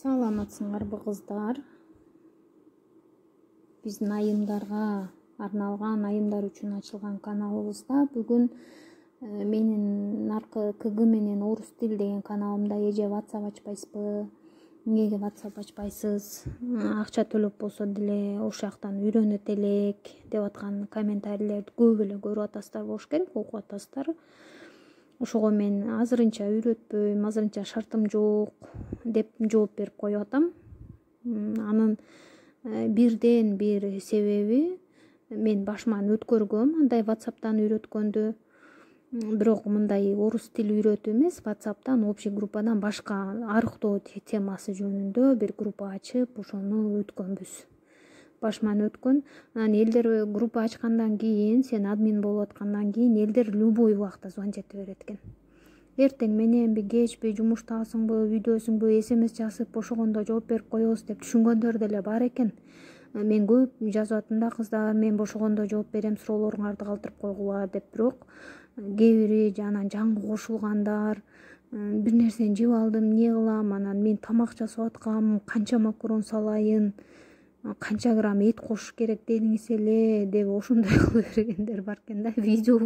Саламатсыңарбы кыздар? Биздин айымдарга арналган, айымдар үчүн ачылган каналыбызда бүгүн менин наркы КГ менен орус тил деген каналымда эже WhatsApp ачпайсызбы? Эмнеге WhatsApp ачпайсыз? Акча төлөп болсо деле ошол жактан үйрөнөт элек деп аткан комментарийлерди көп эле көрүп атасыздар болуш керек, окуп атасыздар. Ошого мен азырынча үйрөтпөйм, азырынча шартым жок деп жооп берип коюп атам. Анын бирден бир себеби мен башыман өткөргөм андай WhatsApp'тан үйрөткөндү. Бирок мындай орус тил үйрөтүү эмес, WhatsApp'тан общий группадан башка арыктоо темасы жөнүндө бир группа ачып, ошону өткөнбүз. Башыман өткөн. Анан элдер группа ачкандан кийин, сен админ болуп аткандан кийин элдер любой убакта звонить ете берет экен. Эртең мененби, кечпи, жумуштасыңбы, үйдөсүңбү, SMS жазып, ошогондо жооп берип коебуз деп түшүнгөндөр деле бар экен. Мен көп жазып аттым да, кыздар, мен бошогондо жооп берем, суроолоруңарды калтырып койгула деп. Бирок кээ бири анан жаңы кошулгандар, бир нерсени жеп алдым, эмне кылам, анан мен тамак жасап аткам, канча макарон салайын, канча грамм эт кошуш керек дедиңиз эле деп ошондой кыла бергендер бар экен да. Видео